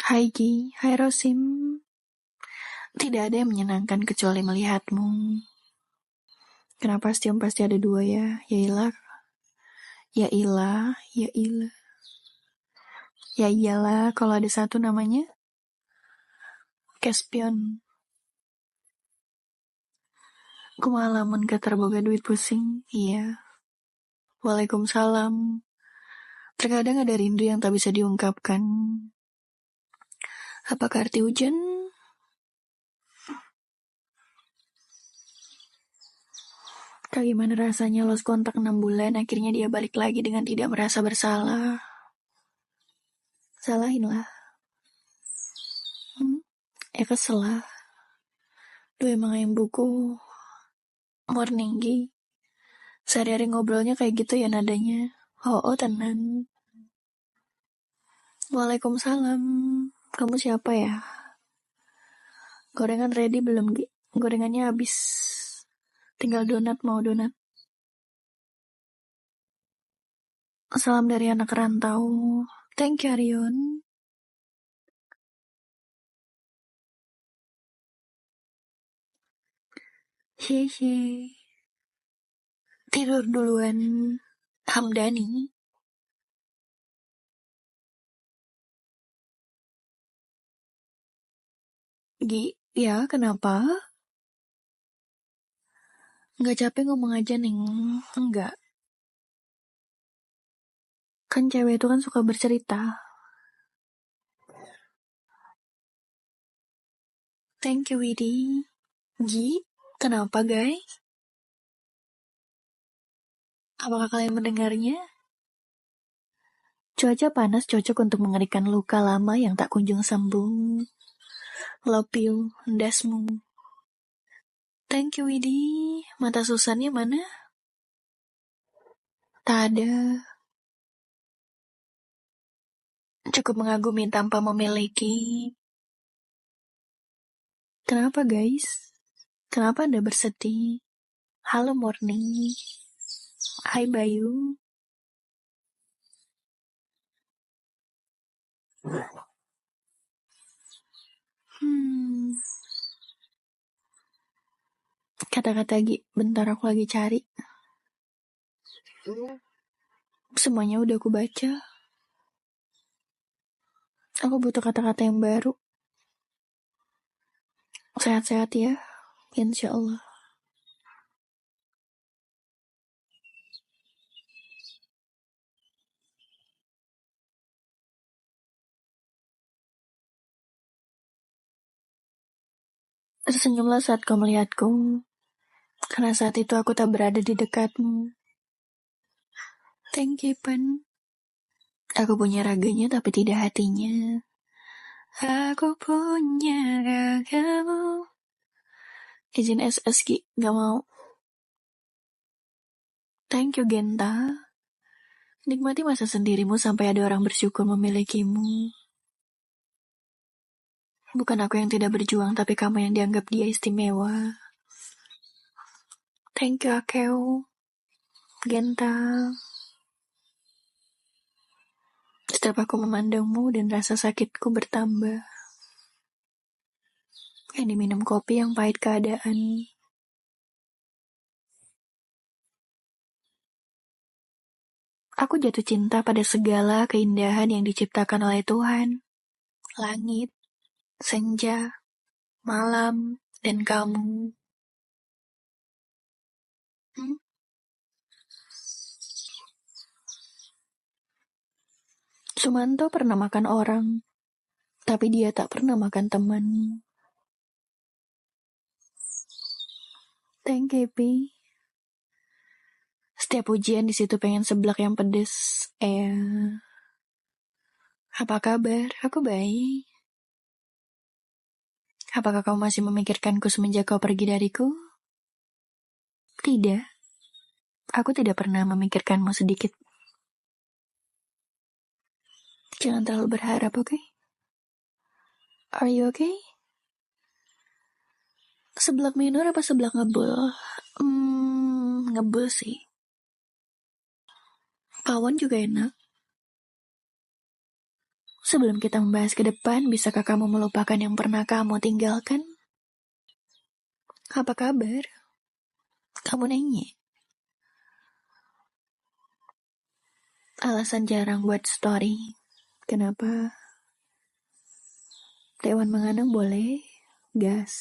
Hai Gi, hai Rosim. Tidak ada yang menyenangkan kecuali melihatmu. Kenapa Stiom pasti ada dua ya? Ya ilah, ya ilah, ya ilah. Ya iyalah kalau ada satu namanya Caspian. Kumalamun keterboga duit pusing. Iya. Waalaikumsalam. Terkadang ada rindu yang tak bisa diungkapkan. Apakah arti hujan? Bagaimana rasanya lost kontak 6 bulan, akhirnya dia balik lagi dengan tidak merasa bersalah. Salahinlah. Ya kesel lah. Duh emang yang buku morning Gi. Sehari-hari ngobrolnya kayak gitu ya nadanya. Oh tenan. Waalaikumsalam. Kamu siapa ya? Gorengan ready belum Gi? Gorengannya habis. Tinggal donat, mau donat. Salam dari anak rantau. Thank you Arion. Hehe. Tidur duluan Hamdani. Gi, ya kenapa? Nggak capek ngomong aja Neng. Enggak. Kan cewek itu kan suka bercerita. Thank you Widi. Gi, kenapa guys? Apakah kalian mendengarnya? Cuaca panas cocok untuk mengerikan luka lama yang tak kunjung sembuh. Love you, Desmu. Thank you Widi. Mata Susannya mana? Tak ada. Cukup mengagumi tanpa memiliki. Kenapa guys? Kenapa Anda bersedih? Halo Morning. Hai Bayu. Kata-kata Gi, bentar aku lagi cari. Semuanya udah aku baca. Aku butuh kata-kata yang baru. Sehat-sehat ya, insya Allah. Tersenyumlah saat kau melihatku, karena saat itu aku tak berada di dekatmu. Thank you, Pen. Aku punya raganya tapi tidak hatinya. Aku punya ragamu. Izin SS Ki, gak mau. Thank you, Genta. Nikmati masa sendirimu sampai ada orang bersyukur memilikimu. Bukan aku yang tidak berjuang, tapi kamu yang dianggap dia istimewa. Thank you, Akeo. Genta. Setiap aku memandangmu dan rasa sakitku bertambah. Kayak diminum kopi yang pahit keadaan. Aku jatuh cinta pada segala keindahan yang diciptakan oleh Tuhan. Langit, senja, malam, dan kamu. Sumanto pernah makan orang, tapi dia tak pernah makan teman. Thank you, Pi. Setiap ujian di situ pengen seblak yang pedes. Apa kabar? Aku baik. Apakah kau masih memikirkanku semenjak kau pergi dariku? Tidak. Aku tidak pernah memikirkanmu sedikit. Jangan terlalu berharap, oke? Are you okay? Seblak minor apa seblak ngebul? Ngebul sih. Pawon juga enak. Sebelum kita membahas ke depan, bisakah kamu melupakan yang pernah kamu tinggalkan? Apa kabar? Kamu nanya. Alasan jarang buat story. Kenapa? Dewan menganang boleh? Gas.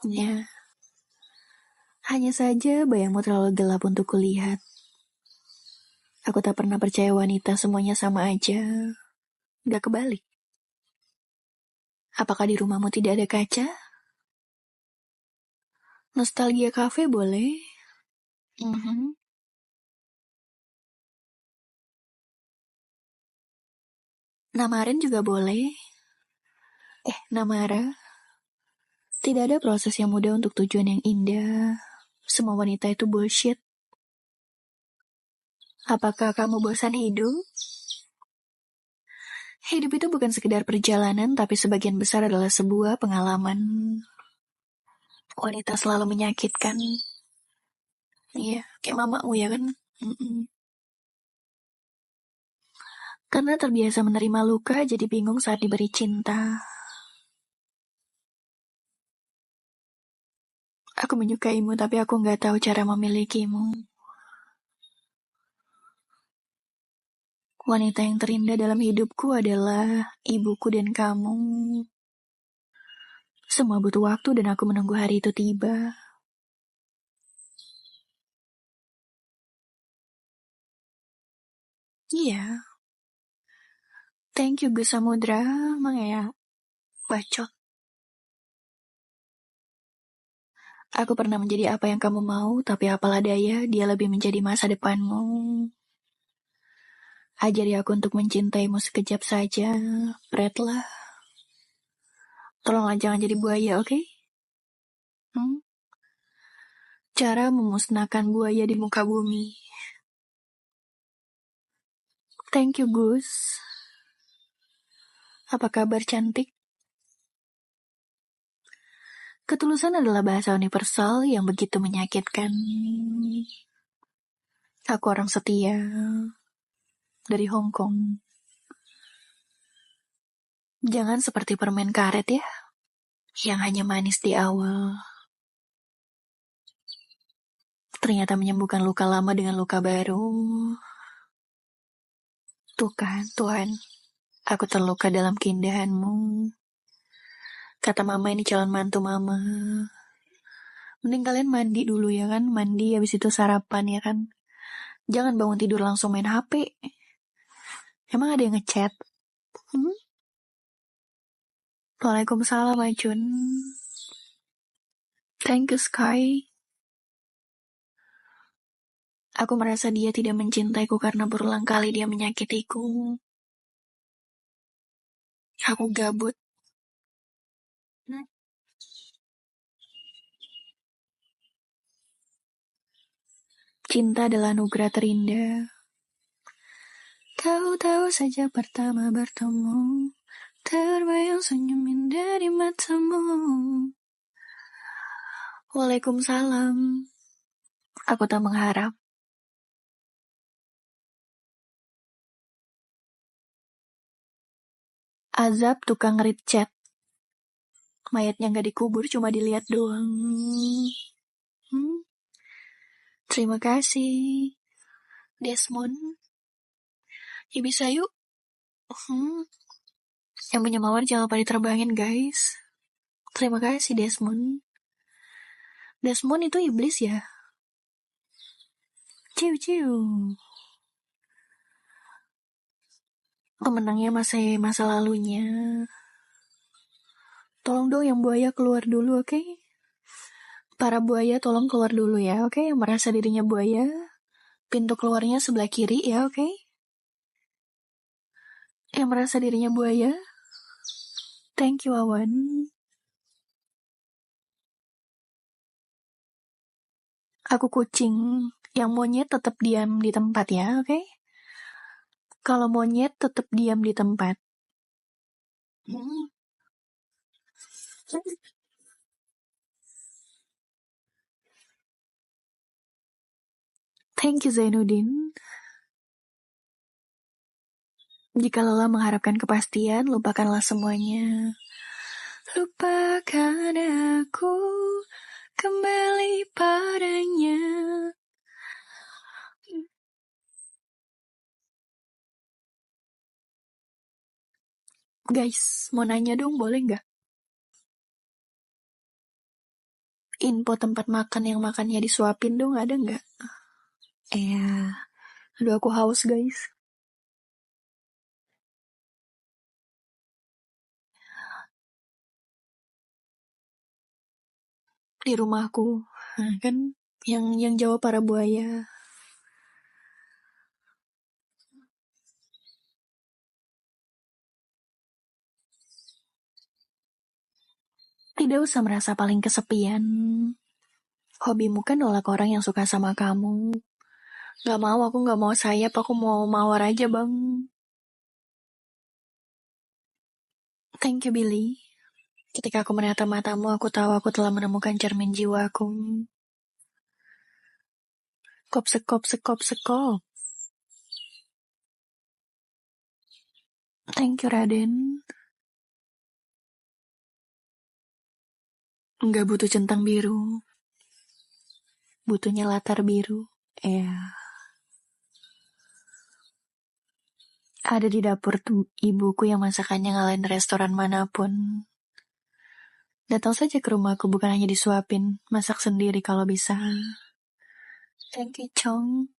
Ya. Hanya saja bayangmu terlalu gelap untuk kulihat. Aku tak pernah percaya wanita semuanya sama aja. Gak kebalik. Apakah di rumahmu tidak ada kaca? Nostalgia cafe boleh? Mhm. Namarin juga boleh. Namara. Tidak ada proses yang mudah untuk tujuan yang indah. Semua wanita itu bullshit. Apakah kamu bosan hidup? Hidup itu bukan sekedar perjalanan, tapi sebagian besar adalah sebuah pengalaman. Wanita selalu menyakitkan. Iya, kayak mamamu ya kan? Mm-mm. Karena terbiasa menerima luka, jadi bingung saat diberi cinta. Aku menyukaimu, tapi aku nggak tahu cara memilikimu. Wanita yang terindah dalam hidupku adalah ibuku dan kamu. Semua butuh waktu dan aku menunggu hari itu tiba. Iya, thank you Gus Samudra, Mang ya. Bacot. Aku pernah menjadi apa yang kamu mau, tapi apalah daya, dia lebih menjadi masa depanmu. Ajari aku untuk mencintaimu sekejap saja. Pretlah. Tolonglah jangan jadi buaya, oke? Hmm? Cara memusnahkan buaya di muka bumi. Thank you, Gus. Apa kabar cantik? Ketulusan adalah bahasa universal yang begitu menyakitkan. Aku orang setia dari Hong Kong. Jangan seperti permen karet ya, yang hanya manis di awal. Ternyata menyembuhkan luka lama dengan luka baru. Tuh kan, Tuhan, aku terluka dalam keindahanmu. Kata mama ini calon mantu mama. Mending kalian mandi dulu ya kan, mandi habis itu sarapan ya kan. Jangan bangun tidur langsung main HP. Emang ada yang ngechat? Hmm? Waalaikumsalam Acun. Thank you Sky. Aku merasa dia tidak mencintaiku karena berulang kali dia menyakitiku. Aku gabut. Cinta adalah anugerah terindah. Kau tahu saja pertama bertemu, terbayang senyum indah di matamu. Waalaikumsalam. Aku tak mengharap. Azab tukang read chat. Mayatnya gak dikubur, cuma dilihat doang. Hmm? Terima kasih, Desmond. Ya bisa yuk. Hmm? Yang punya mawar jangan lupa diterbangin, guys. Terima kasih, Desmond. Desmond itu iblis ya? Ciu-ciu. Pemenangnya masih masa lalunya. Tolong dong yang buaya keluar dulu, oke? Para buaya tolong keluar dulu ya, oke? Yang merasa dirinya buaya, pintu keluarnya sebelah kiri ya, oke? Yang merasa dirinya buaya, thank you Awan. Aku kucing, yang monyet tetap diam di tempat ya, oke? Kalau monyet tetap diam di tempat. Hmm. Thank you Zainuddin. Jika lelah mengharapkan kepastian, lupakanlah semuanya. Lupakan aku, kembali padanya. Guys, mau nanya dong, boleh nggak? Info tempat makan yang makannya disuapin dong, ada nggak? Aduh aku haus guys. Di rumahku, nah, kan yang Jawa para buaya. Tidak usah merasa paling kesepian. Hobimu kan nolak orang yang suka sama kamu. Gak mau, aku gak mau sayap, aku mau mawar aja bang. Thank you Billy. Ketika aku menatap matamu, aku tahu aku telah menemukan cermin jiwaku. Kop sekop sekop sekop. Thank you Raden. Nggak butuh centang biru. Butuhnya latar biru. Ada di dapur ibuku yang masakannya ngalahin restoran manapun. Datang saja ke rumahku, bukan hanya disuapin, masak sendiri kalau bisa. Thank you, Chong.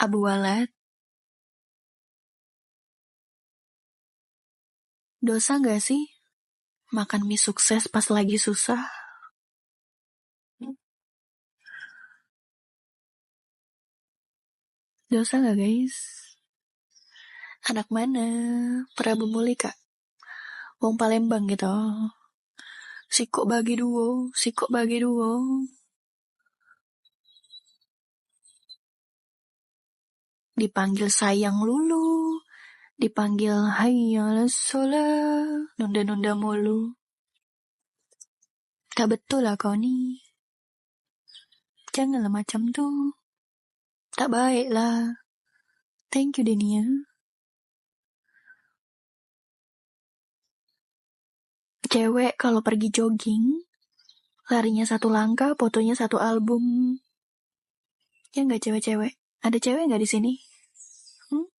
Abu Walad. Dosa gak sih makan mie sukses pas lagi susah? Dosa gak guys? Anak mana? Prabu Mulika. Wong Palembang gitu. Siko bagi duo, siko bagi duo. Dipanggil sayang lulu, dipanggil hayya sholat, nunda-nunda mulu. Tak betul lah kau nih. Janganlah macam tuh. Tak baik lah. Thank you Denia. Cewek kalau pergi jogging, larinya satu langkah, fotonya satu album. Ya nggak cewek-cewek? Ada cewek nggak di sini? Hmm?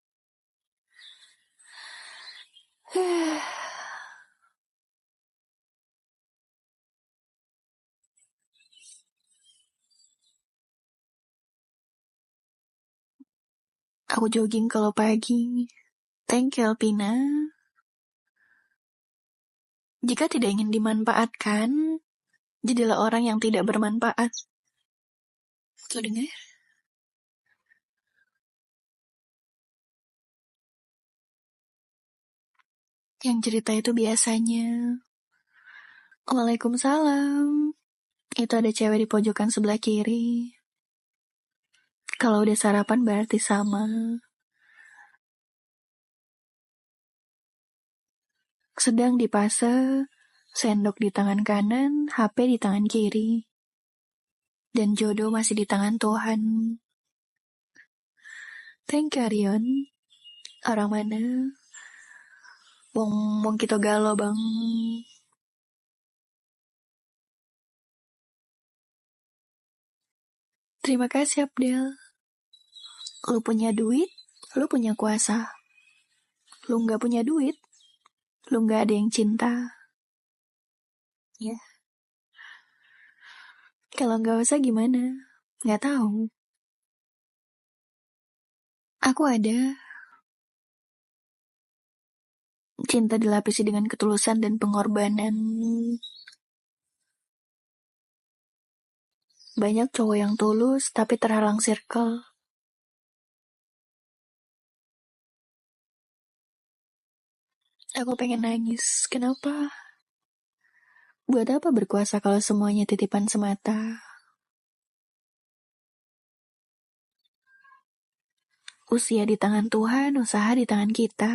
Aku jogging kalau pagi. Thank you Alpina. Jika tidak ingin dimanfaatkan, jadilah orang yang tidak bermanfaat. Tuh dengar? Yang cerita itu biasanya. Waalaikumsalam. Itu ada cewek di pojokan sebelah kiri. Kalau udah sarapan berarti sama. Sedang di fase sendok di tangan kanan, HP di tangan kiri. Dan jodoh masih di tangan Tuhan. Thank you Arion. Orang mana? Wong kita galau bang. Terima kasih Abdel. Lu punya duit, lu punya kuasa. Lu gak punya duit, lu gak ada yang cinta. Ya. Kalau gak usah gimana? Gak tahu. Aku ada. Cinta dilapisi dengan ketulusan dan pengorbanan. Banyak cowok yang tulus tapi terhalang circle. Aku pengen nangis. Kenapa? Buat apa berkuasa kalau semuanya titipan semata? Usia di tangan Tuhan, usaha di tangan kita.